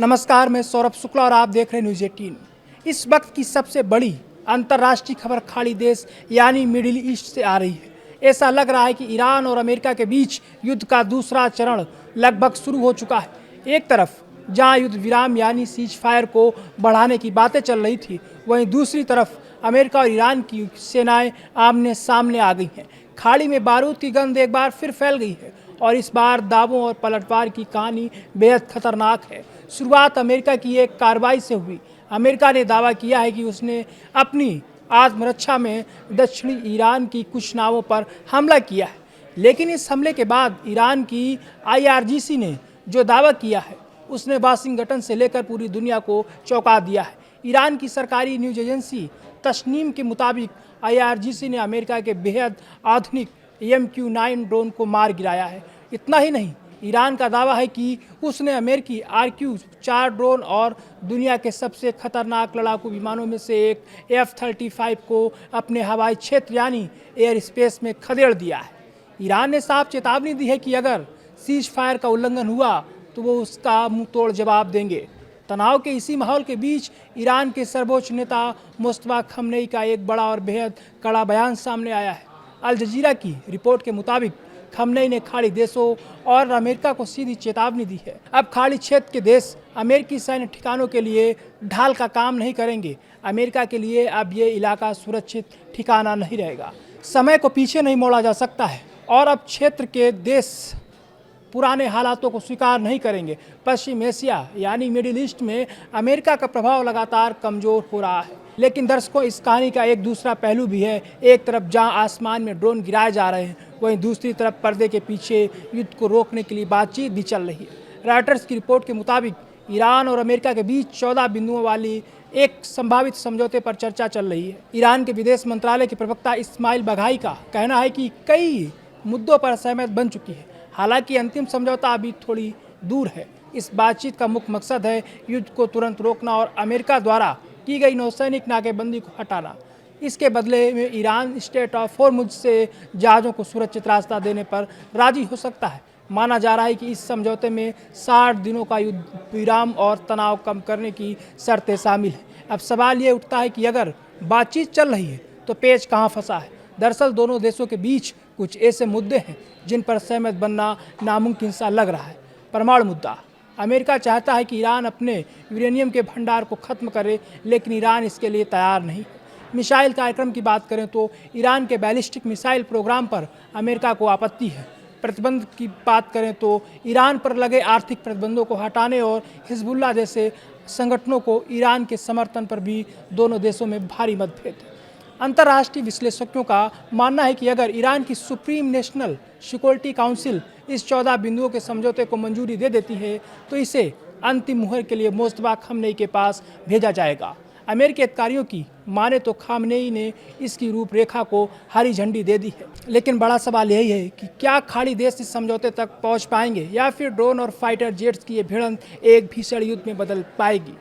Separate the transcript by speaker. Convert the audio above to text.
Speaker 1: नमस्कार, मैं सौरभ शुक्ला और आप देख रहे हैं न्यूज़ 18। इस वक्त की सबसे बड़ी अंतर्राष्ट्रीय खबर खाड़ी देश यानी मिडिल ईस्ट से आ रही है। ऐसा लग रहा है कि ईरान और अमेरिका के बीच युद्ध का दूसरा चरण लगभग शुरू हो चुका है। एक तरफ जहां युद्ध विराम यानी सीज फायर को बढ़ाने की बातें चल रही थी, वहीं दूसरी तरफ अमेरिका और ईरान की सेनाएं आमने सामने आ गई हैं। खाड़ी में बारूद की गंध एक बार फिर फैल गई है और इस बार दावों और पलटवार की कहानी बेहद खतरनाक है। शुरुआत अमेरिका की एक कार्रवाई से हुई। अमेरिका ने दावा किया है कि उसने अपनी आत्मरक्षा में दक्षिणी ईरान की कुछ नावों पर हमला किया है, लेकिन इस हमले के बाद ईरान की IRGC ने जो दावा किया है उसने वाशिंगटन से लेकर पूरी दुनिया को चौंका दिया है। ईरान की सरकारी न्यूज एजेंसी तस्नीम के मुताबिक IRGC ने अमेरिका के बेहद आधुनिक MQ-9 ड्रोन को मार गिराया है। इतना ही नहीं, ईरान का दावा है कि उसने अमेरिकी RQ-4 ड्रोन और दुनिया के सबसे खतरनाक लड़ाकू विमानों में से एक F-35 को अपने हवाई क्षेत्र यानी एयर स्पेस में खदेड़ दिया है। ईरान ने साफ चेतावनी दी है कि अगर सीज फायर का उल्लंघन हुआ तो वो उसका मुंह तोड़ जवाब देंगे। तनाव के इसी माहौल के बीच ईरान के सर्वोच्च नेता मुस्तफा खमनेई का एक बड़ा और बेहद कड़ा बयान सामने आया है। अल जजीरा की रिपोर्ट के मुताबिक खमनेई ने खाड़ी देशों और अमेरिका को सीधी चेतावनी दी है। अब खाड़ी क्षेत्र के देश अमेरिकी सैन्य ठिकानों के लिए ढाल का काम नहीं करेंगे। अमेरिका के लिए अब ये इलाका सुरक्षित ठिकाना नहीं रहेगा। समय को पीछे नहीं मोड़ा जा सकता है और अब क्षेत्र के देश पुराने हालातों को स्वीकार नहीं करेंगे। पश्चिम एशिया यानी मिडिल ईस्ट में अमेरिका का प्रभाव लगातार कमजोर हो रहा है। लेकिन दर्शकों, इस कहानी का एक दूसरा पहलू भी है। एक तरफ जहां आसमान में ड्रोन गिराए जा रहे हैं, वहीं दूसरी तरफ पर्दे के पीछे युद्ध को रोकने के लिए बातचीत भी चल रही है। रॉयटर्स की रिपोर्ट के मुताबिक ईरान और अमेरिका के बीच 14 बिंदुओं वाली एक संभावित समझौते पर चर्चा चल रही है। ईरान के विदेश मंत्रालय के प्रवक्ता इस्माइल बघाई का कहना है कि कई मुद्दों पर सहमत बन चुकी है। हालांकि अंतिम समझौता अभी थोड़ी दूर है। इस बातचीत का मुख्य मकसद है युद्ध को तुरंत रोकना और अमेरिका द्वारा की गई नौसैनिक नाकेबंदी को हटाना। इसके बदले में ईरान स्ट्रेट ऑफ हॉर्मुज से जहाज़ों को सुरक्षित रास्ता देने पर राजी हो सकता है। माना जा रहा है कि इस समझौते में 60 दिनों का युद्ध विराम और तनाव कम करने की शर्तें शामिल हैं। अब सवाल ये उठता है कि अगर बातचीत चल रही है तो पेच कहाँ फंसा है। दरअसल दोनों देशों के बीच कुछ ऐसे मुद्दे हैं जिन पर सहमत बनना नामुमकिन सा लग रहा है। परमाणु मुद्दा। अमेरिका चाहता है कि ईरान अपने यूरेनियम के भंडार को खत्म करे, लेकिन ईरान इसके लिए तैयार नहीं। मिसाइल कार्यक्रम की बात करें तो ईरान के बैलिस्टिक मिसाइल प्रोग्राम पर अमेरिका को आपत्ति है। प्रतिबंध की बात करें तो ईरान पर लगे आर्थिक प्रतिबंधों को हटाने और हिजबुल्लाह जैसे संगठनों को ईरान के समर्थन पर भी दोनों देशों में भारी मतभेद है। अंतर्राष्ट्रीय विश्लेषकों का मानना है कि अगर ईरान की सुप्रीम नेशनल सिक्योरिटी काउंसिल इस 14 बिंदुओं के समझौते को मंजूरी दे देती है तो इसे अंतिम मुहर के लिए मुस्तफा खमनेई के पास भेजा जाएगा। अमेरिकी अधिकारियों की माने तो खमनेई ने इसकी रूपरेखा को हरी झंडी दे दी है। लेकिन बड़ा सवाल यही है कि क्या खाड़ी देश इस समझौते तक पहुंच पाएंगे या फिर ड्रोन और फाइटर जेट्स की ये भिड़ंत एक भीषण युद्ध में बदल पाएगी।